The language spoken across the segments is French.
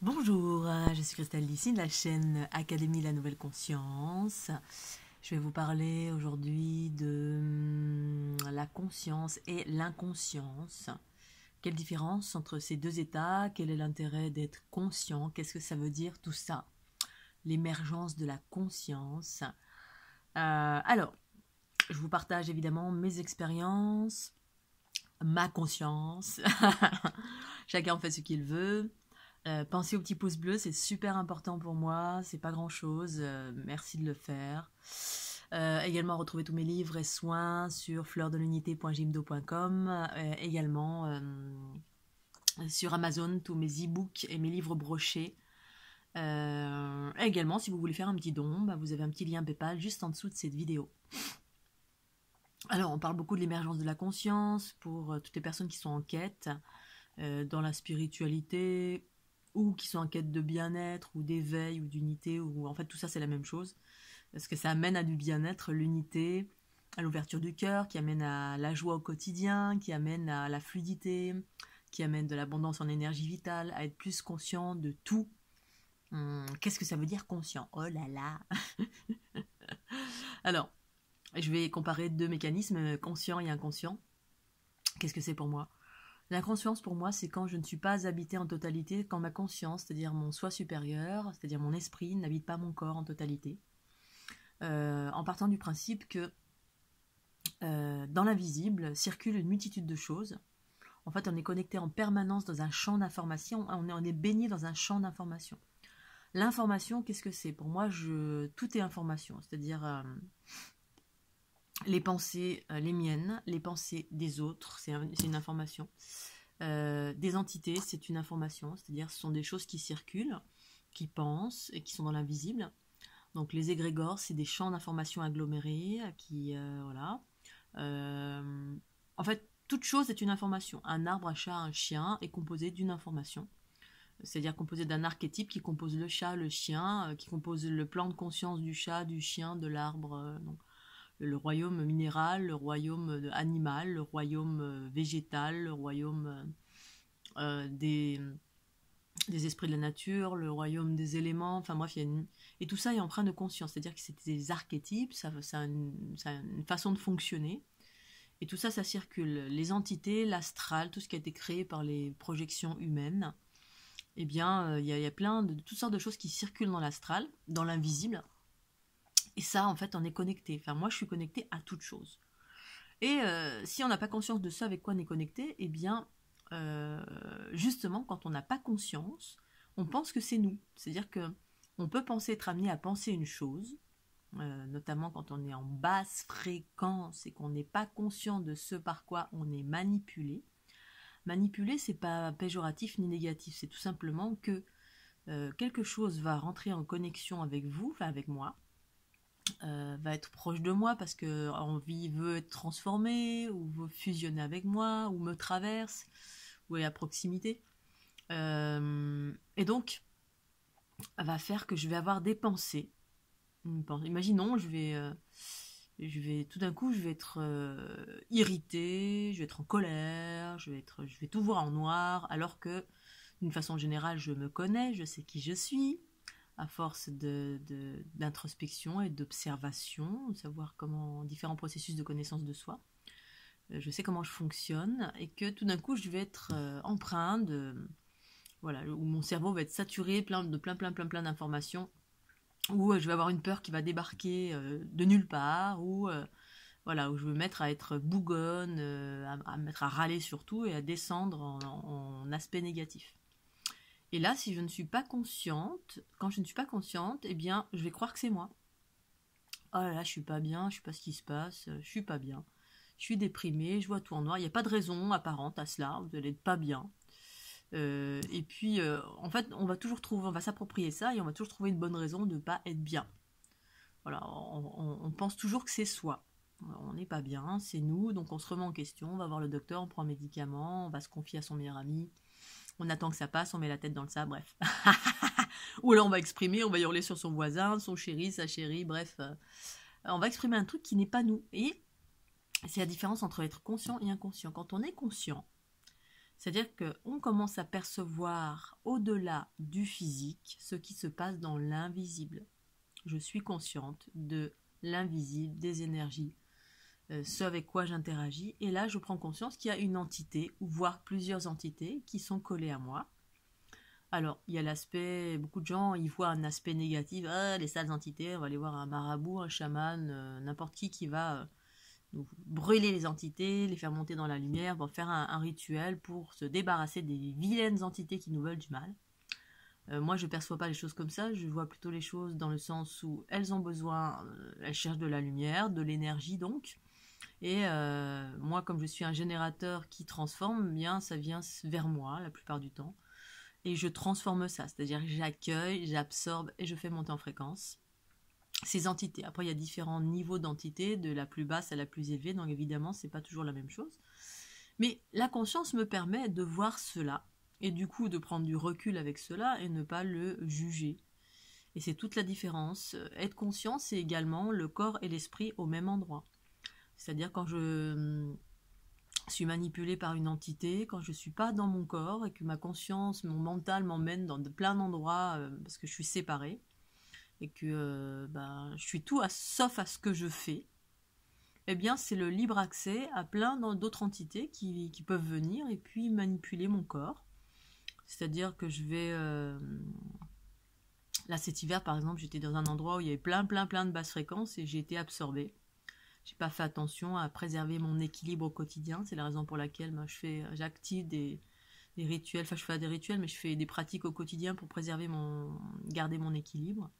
Bonjour, je suis Christelle d'ici de la chaîne Académie La Nouvelle Conscience. Je vais vous parler aujourd'hui de la conscience et l'inconscience. Quelle différence entre ces deux états? Quel est l'intérêt d'être conscient? Qu'est-ce que ça veut dire tout ça? L'émergence de la conscience. Alors, je vous partage évidemment mes expériences, ma conscience. Chacun en fait ce qu'il veut. Pensez au petit pouce bleu, c'est super important pour moi, c'est pas grand chose, merci de le faire. Également retrouver tous mes livres et soins sur fleurdelunité.jimdo.com, également sur Amazon tous mes e-books et mes livres brochés. Également si vous voulez faire un petit don, vous avez un petit lien PayPal juste en dessous de cette vidéo. Alors on parle beaucoup de l'émergence de la conscience pour toutes les personnes qui sont en quête dans la spiritualité, ou qui sont en quête de bien-être, ou d'éveil, ou d'unité, ou en fait tout ça c'est la même chose, parce que ça amène à du bien-être, l'unité, à l'ouverture du cœur, qui amène à la joie au quotidien, qui amène à la fluidité, qui amène de l'abondance en énergie vitale, à être plus conscient de tout. Qu'est-ce que ça veut dire conscient? Oh là là. Alors, je vais comparer deux mécanismes, conscient et inconscient. Qu'est-ce que c'est pour moi? La conscience pour moi, c'est quand je ne suis pas habitée en totalité, quand ma conscience, c'est-à-dire mon soi supérieur, c'est-à-dire mon esprit, n'habite pas mon corps en totalité. En partant du principe que dans l'invisible circule une multitude de choses. En fait, on est connecté en permanence dans un champ d'information, on est baigné dans un champ d'information. L'information, qu'est-ce que c'est? Pour moi, tout est information, c'est-à-dire les pensées, les miennes, les pensées des autres, c'est une information. Des entités, c'est une information, c'est-à-dire ce sont des choses qui circulent, qui pensent et qui sont dans l'invisible. Donc les égrégores, c'est des champs d'information agglomérés qui, voilà. En fait, toute chose est une information. Un arbre, un chat, un chien est composé d'une information. C'est-à-dire composé d'un archétype qui compose le chat, le chien, qui compose le plan de conscience du chat, du chien, de l'arbre. Donc, le royaume minéral, le royaume animal, le royaume végétal, le royaume des esprits de la nature, le royaume des éléments, enfin bref, et tout ça est empreint de conscience, c'est-à-dire que c'est des archétypes, ça a une façon de fonctionner, et tout ça, ça circule. Les entités, l'astral, tout ce qui a été créé par les projections humaines, eh bien, il y a plein de toutes sortes de choses qui circulent dans l'astral, dans l'invisible, et ça, en fait, on est connecté. Enfin, moi, je suis connectée à toute chose. Et si on n'a pas conscience de ça, avec quoi on est connecté, eh bien, justement, quand on n'a pas conscience, on pense que c'est nous. C'est-à-dire que on peut penser être amené à penser une chose, notamment quand on est en basse fréquence et qu'on n'est pas conscient de ce par quoi on est manipulé. Manipuler, c'est pas péjoratif ni négatif, c'est tout simplement que quelque chose va rentrer en connexion avec vous, enfin avec moi, va être proche de moi parce que envie veut être transformé ou veut fusionner avec moi ou me traverse ou est à proximité, et donc va faire que je vais avoir des pensées. Imaginons, je vais tout d'un coup je vais être irritée, je vais être en colère, je vais tout voir en noir, alors que d'une façon générale je me connais, je sais qui je suis, à force d'introspection et d'observation, savoir comment différents processus de connaissance de soi, je sais comment je fonctionne, et que tout d'un coup je vais être empreint de, voilà, où mon cerveau va être saturé de plein d'informations, où je vais avoir une peur qui va débarquer de nulle part, voilà, où je vais me mettre à être bougonne, à me mettre à râler surtout et à descendre en aspect négatif. Et là, si je ne suis pas consciente, quand je ne suis pas consciente, eh bien, je vais croire que c'est moi. Oh là là, je suis pas bien, je sais pas ce qui se passe, je suis pas bien. Je suis déprimée, je vois tout en noir. Il n'y a pas de raison apparente à cela, vous allez être pas bien. Et puis, en fait, on va s'approprier ça et on va toujours trouver une bonne raison de ne pas être bien. Voilà, on pense toujours que c'est soi. On n'est pas bien, c'est nous, donc on se remet en question, on va voir le docteur, on prend un médicament, on va se confier à son meilleur ami. On attend que ça passe, on met la tête dans le sable, bref. Ou alors on va exprimer, on va hurler sur son voisin, son chéri, sa chérie, bref. On va exprimer un truc qui n'est pas nous. Et c'est la différence entre être conscient et inconscient. Quand on est conscient, C'est-à-dire qu'on commence à percevoir au-delà du physique ce qui se passe dans l'invisible. Je suis consciente de l'invisible, des énergies, ce avec quoi j'interagis. Et là, je prends conscience qu'il y a une entité, ou voire plusieurs entités, qui sont collées à moi. Alors, il y a l'aspect, beaucoup de gens y voient un aspect négatif, ah, les sales entités, on va aller voir un marabout, un chaman, n'importe qui va donc, brûler les entités, les faire monter dans la lumière, pour faire un rituel pour se débarrasser des vilaines entités qui nous veulent du mal. Moi, je ne perçois pas les choses comme ça, je vois plutôt les choses dans le sens où elles ont besoin, elles cherchent de la lumière, de l'énergie donc. Et moi, comme je suis un générateur qui transforme, bien ça vient vers moi la plupart du temps. Et je transforme ça, c'est-à-dire que j'accueille, j'absorbe et je fais monter en fréquence ces entités. Après, il y a différents niveaux d'entités, de la plus basse à la plus élevée, donc évidemment, c'est pas toujours la même chose. Mais la conscience me permet de voir cela, et du coup de prendre du recul avec cela et ne pas le juger. Et c'est toute la différence. Être conscient, c'est également le corps et l'esprit au même endroit. C'est-à-dire quand je suis manipulée par une entité, quand je ne suis pas dans mon corps et que ma conscience, mon mental m'emmène dans plein d'endroits parce que je suis séparée et que je suis tout sauf à ce que je fais, eh bien c'est le libre accès à plein d'autres entités qui peuvent venir et puis manipuler mon corps. C'est-à-dire que je vais... Là cet hiver par exemple, j'étais dans un endroit où il y avait plein de basses fréquences et j'ai été absorbée. J'ai pas fait attention à préserver mon équilibre au quotidien. C'est la raison pour laquelle j'active des rituels. Enfin, je fais des rituels, mais je fais des pratiques au quotidien pour garder mon équilibre,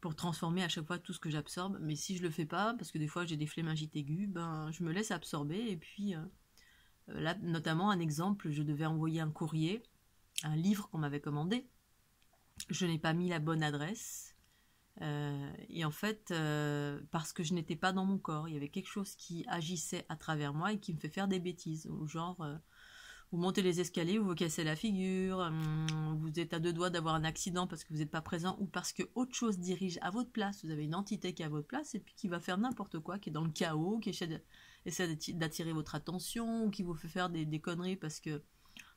pour transformer à chaque fois tout ce que j'absorbe. Mais si je le fais pas, parce que des fois j'ai des phlémingite aiguës, je me laisse absorber. Et puis là, notamment un exemple, je devais envoyer un courrier, un livre qu'on m'avait commandé. Je n'ai pas mis la bonne adresse. Et en fait, parce que je n'étais pas dans mon corps, il y avait quelque chose qui agissait à travers moi et qui me fait faire des bêtises, ou genre vous montez les escaliers, vous vous cassez la figure, vous êtes à deux doigts d'avoir un accident parce que vous n'êtes pas présent ou parce que autre chose dirige à votre place, vous avez une entité qui est à votre place et puis qui va faire n'importe quoi, qui est dans le chaos, qui essaie d'attirer votre attention ou qui vous fait faire des conneries parce que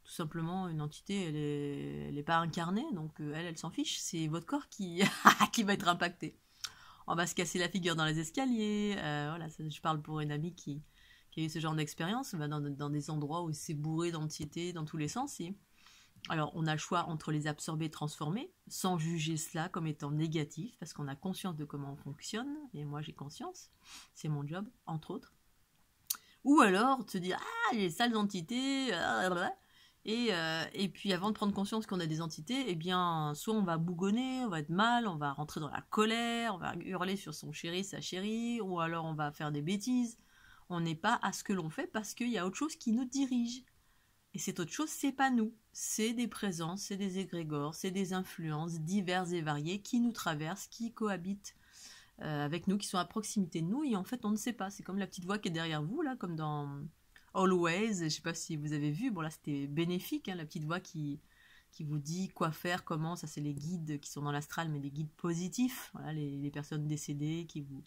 tout simplement, une entité, elle est pas incarnée, donc elle s'en fiche. C'est votre corps qui va être impacté. On va se casser la figure dans les escaliers. Voilà, je parle pour une amie qui a eu ce genre d'expérience, dans des endroits où c'est bourré d'entités dans tous les sens. Alors, on a le choix entre les absorber et transformer, sans juger cela comme étant négatif, parce qu'on a conscience de comment on fonctionne, et moi j'ai conscience, c'est mon job, entre autres. Ou alors, de se dire, ah, les sales entités, et puis avant de prendre conscience qu'on a des entités, eh bien, soit on va bougonner, on va être mal, on va rentrer dans la colère, on va hurler sur son chéri, sa chérie, ou alors on va faire des bêtises. On n'est pas à ce que l'on fait parce qu'il y a autre chose qui nous dirige. Et cette autre chose, c'est pas nous. C'est des présences, c'est des égrégores, c'est des influences diverses et variées qui nous traversent, qui cohabitent avec nous, qui sont à proximité de nous, et en fait, on ne sait pas. C'est comme la petite voix qui est derrière vous, là, comme dans Always, je ne sais pas si vous avez vu, bon là c'était bénéfique, hein, la petite voix qui vous dit quoi faire, comment, ça c'est les guides qui sont dans l'astral, mais des guides positifs, voilà, les personnes décédées qui vous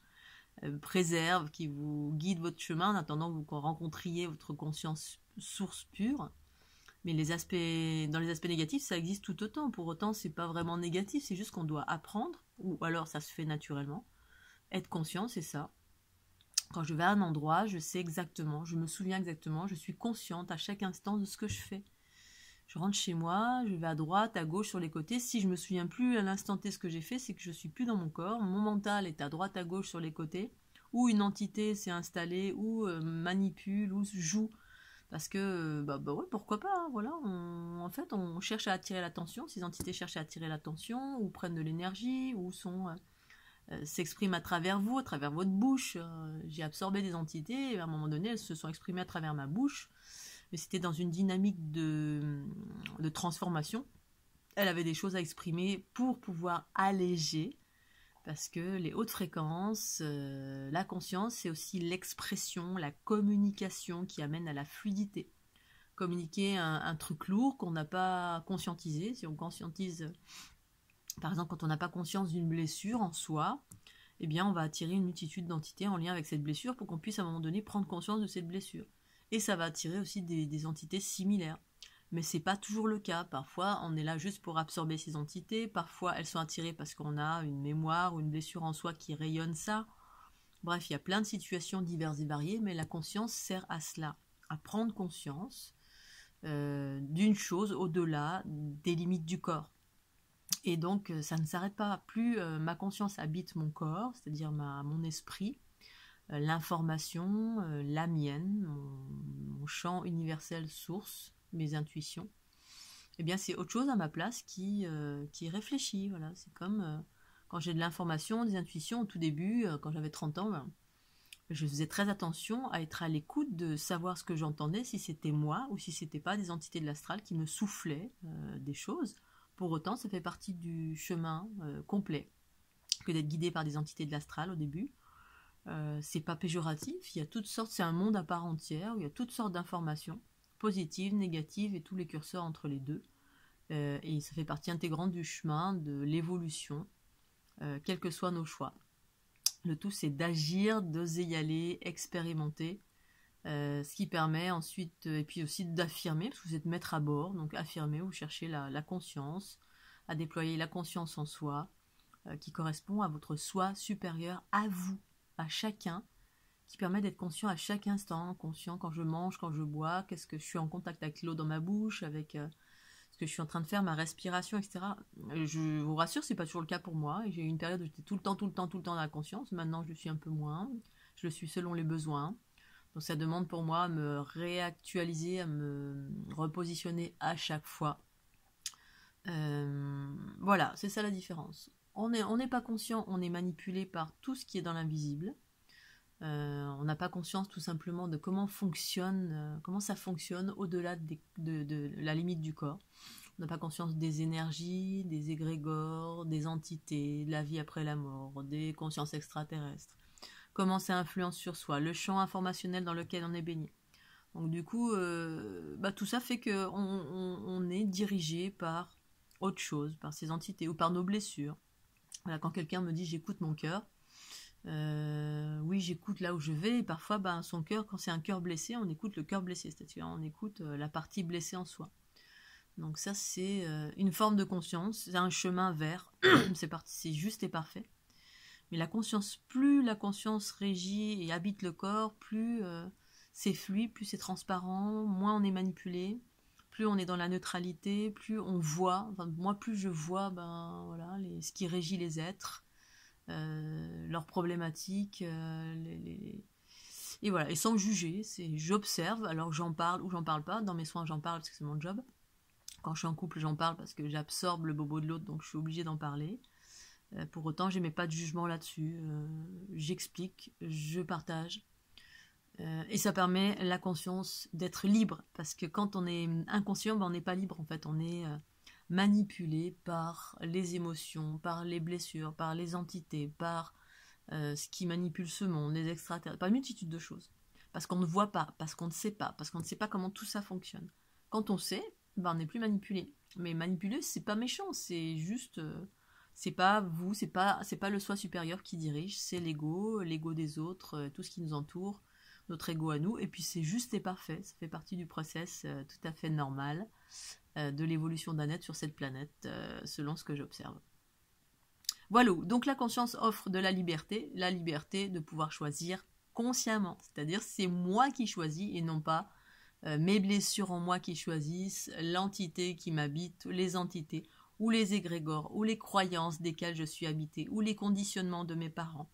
préservent, qui vous guident votre chemin en attendant que vous rencontriez votre conscience source pure. Mais dans les aspects négatifs, ça existe tout autant, pour autant c'est pas vraiment négatif, c'est juste qu'on doit apprendre, ou alors ça se fait naturellement. Être conscient, c'est ça. Quand je vais à un endroit, je sais exactement, je me souviens exactement, je suis consciente à chaque instant de ce que je fais. Je rentre chez moi, je vais à droite, à gauche, sur les côtés. Si je me souviens plus à l'instant T ce que j'ai fait, c'est que je suis plus dans mon corps. Mon mental est à droite, à gauche, sur les côtés. Ou une entité s'est installée, ou manipule, ou joue. Parce que, ouais, pourquoi pas, hein, voilà. En fait, on cherche à attirer l'attention. Ces entités cherchent à attirer l'attention, ou prennent de l'énergie, ou s'expriment à travers vous, à travers votre bouche. J'ai absorbé des entités et à un moment donné elles se sont exprimées à travers ma bouche, mais c'était dans une dynamique de transformation. Elle avait des choses à exprimer pour pouvoir alléger, parce que les hautes fréquences, la conscience, c'est aussi l'expression, la communication qui amène à la fluidité. Communiquer un truc lourd qu'on n'a pas conscientisé, si on conscientise. Par exemple, quand on n'a pas conscience d'une blessure en soi, eh bien, on va attirer une multitude d'entités en lien avec cette blessure pour qu'on puisse à un moment donné prendre conscience de cette blessure. et ça va attirer aussi des entités similaires. Mais c'est pas toujours le cas. Parfois, on est là juste pour absorber ces entités. Parfois, elles sont attirées parce qu'on a une mémoire ou une blessure en soi qui rayonne ça. Bref, il y a plein de situations diverses et variées, mais la conscience sert à cela, à prendre conscience d'une chose au-delà des limites du corps. Et donc, ça ne s'arrête pas. Plus ma conscience habite mon corps, c'est-à-dire mon esprit, l'information, la mienne, mon champ universel source, mes intuitions, eh bien c'est autre chose à ma place qui réfléchit. Voilà. C'est comme quand j'ai de l'information, des intuitions au tout début, quand j'avais 30 ans, ben, je faisais très attention à être à l'écoute de savoir ce que j'entendais, si c'était moi ou si c'était pas des entités de l'astral qui me soufflaient des choses. Pour autant, ça fait partie du chemin complet que d'être guidé par des entités de l'astral au début. C'est pas péjoratif, il y a toutes sortes, c'est un monde à part entière où il y a toutes sortes d'informations, positives, négatives et tous les curseurs entre les deux. Et ça fait partie intégrante du chemin de l'évolution, quels que soient nos choix. Le tout, c'est d'agir, d'oser y aller, expérimenter, ce qui permet ensuite, et puis aussi d'affirmer, parce que vous êtes maître à bord, donc affirmer, vous cherchez la conscience, à déployer la conscience en soi, qui correspond à votre soi supérieur, à vous, à chacun, qui permet d'être conscient à chaque instant, conscient quand je mange, quand je bois, qu'est-ce que je suis en contact avec l'eau dans ma bouche, avec ce que je suis en train de faire, ma respiration, etc. Je vous rassure, c'est pas toujours le cas pour moi. J'ai eu une période où j'étais tout le temps dans la conscience. Maintenant, je le suis un peu moins. Je le suis selon les besoins. Donc ça demande pour moi à me réactualiser, à me repositionner à chaque fois. Voilà, c'est ça la différence. On n'est pas conscient, on est manipulé par tout ce qui est dans l'invisible. On n'a pas conscience tout simplement de comment ça fonctionne au-delà de la limite du corps. On n'a pas conscience des énergies, des égrégores, des entités, de la vie après la mort, des consciences extraterrestres. Comment ça influence sur soi, le champ informationnel dans lequel on est baigné. Donc du coup, tout ça fait qu'on est dirigé par autre chose, par ces entités ou par nos blessures. Voilà, quand quelqu'un me dit j'écoute mon cœur, oui, j'écoute là où je vais, et parfois son cœur, quand c'est un cœur blessé, on écoute le cœur blessé, c'est-à-dire on écoute la partie blessée en soi. Donc ça, c'est une forme de conscience, c'est un chemin vers, c'est juste et parfait. Mais la conscience, plus la conscience régit et habite le corps, plus c'est fluide, plus c'est transparent, moins on est manipulé, plus on est dans la neutralité, plus on voit, enfin moi plus je vois voilà, ce qui régit les êtres, leurs problématiques, et voilà, et sans juger, j'observe, alors j'en parle ou j'en parle pas, dans mes soins j'en parle parce que c'est mon job, quand je suis en couple j'en parle parce que j'absorbe le bobo de l'autre, donc je suis obligée d'en parler. Pour autant, je n'ai pas de jugement là-dessus. J'explique, je partage. Et ça permet la conscience d'être libre. Parce que quand on est inconscient, on n'est pas libre en fait. On est manipulé par les émotions, par les blessures, par les entités, par ce qui manipule ce monde, les extraterrestres, par une multitude de choses. Parce qu'on ne voit pas, parce qu'on ne sait pas, parce qu'on ne sait pas comment tout ça fonctionne. Quand on sait, on n'est plus manipulé. Mais manipuler, c'est pas méchant, c'est juste... c'est pas vous, c'est pas le soi supérieur qui dirige, c'est l'ego des autres, tout ce qui nous entoure, notre ego à nous, et puis c'est juste et parfait, ça fait partie du process tout à fait normal de l'évolution d'un être sur cette planète, selon ce que j'observe. Voilà, donc la conscience offre de la liberté de pouvoir choisir consciemment, c'est-à-dire c'est moi qui choisis et non pas mes blessures en moi qui choisissent, l'entité qui m'habite, les entités, ou les égrégores, ou les croyances desquelles je suis habité, ou les conditionnements de mes parents,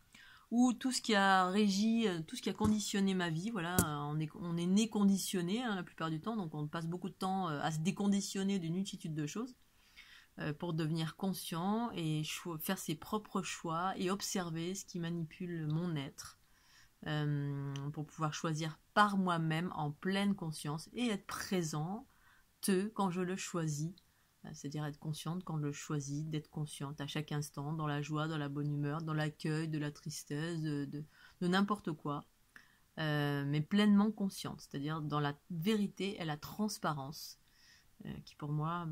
ou tout ce qui a régi, tout ce qui a conditionné ma vie. Voilà, on est né conditionné la plupart du temps, donc on passe beaucoup de temps à se déconditionner d'une multitude de choses pour devenir conscient et faire ses propres choix et observer ce qui manipule mon être pour pouvoir choisir par moi-même en pleine conscience et être présent quand je le choisis. C'est-à-dire être consciente quand je choisis d'être consciente à chaque instant, dans la joie, dans la bonne humeur, dans l'accueil, de la tristesse, de n'importe quoi, mais pleinement consciente, c'est-à-dire dans la vérité et la transparence, qui pour moi,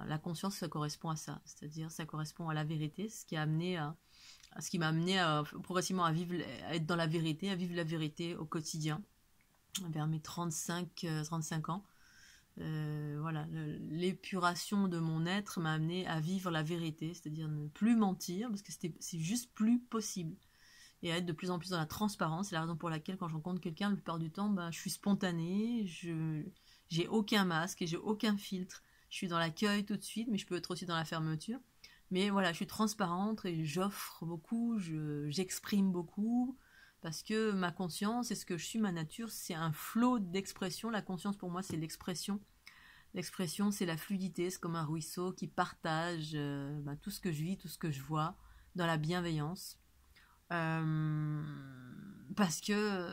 la conscience, ça correspond à ça, c'est-à-dire ça correspond à la vérité, ce qui m'a amené progressivement à être dans la vérité, à vivre la vérité au quotidien, vers mes 35 ans. Voilà, l'épuration de mon être m'a amené à vivre la vérité, c'est-à-dire ne plus mentir, parce que c'est juste plus possible. Et à être de plus en plus dans la transparence. C'est la raison pour laquelle quand je rencontre quelqu'un, la plupart du temps, ben, je suis spontanée, j'ai aucun masque et j'ai aucun filtre. Je suis dans l'accueil tout de suite, mais je peux être aussi dans la fermeture. Mais voilà, je suis transparente et j'offre beaucoup, j'exprime beaucoup, parce que ma conscience et ce que je suis, ma nature, c'est un flot d'expression. La conscience pour moi, c'est l'expression. L'expression, c'est la fluidité, c'est comme un ruisseau qui partage tout ce que je vis, tout ce que je vois, dans la bienveillance. Euh, Parce que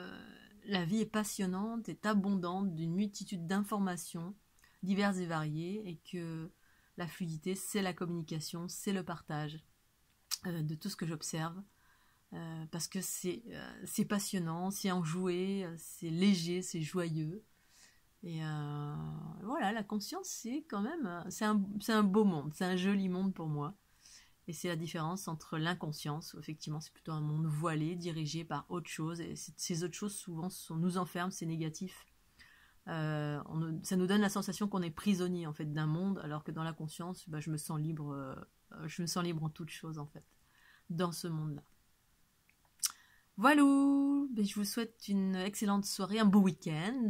la vie est passionnante, est abondante d'une multitude d'informations diverses et variées, et que la fluidité, c'est la communication, c'est le partage de tout ce que j'observe, parce que c'est passionnant, c'est enjoué, c'est léger, c'est joyeux. Et voilà, la conscience, c'est quand même, c'est un beau monde, c'est un joli monde pour moi. Et c'est la différence entre l'inconscience, où effectivement c'est plutôt un monde voilé, dirigé par autre chose, et ces autres choses souvent nous enferment, c'est négatif. Ça nous donne la sensation qu'on est prisonnier en fait d'un monde, alors que dans la conscience, bah, je me sens libre en toute chose en fait, dans ce monde-là. Voilà, ben, je vous souhaite une excellente soirée, un beau week-end.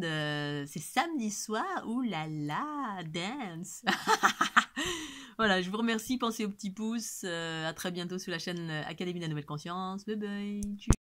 C'est samedi soir, ouh là là, dance. Voilà, je vous remercie, pensez au petit pouce. À très bientôt sur la chaîne Académie de la Nouvelle Conscience. Bye bye.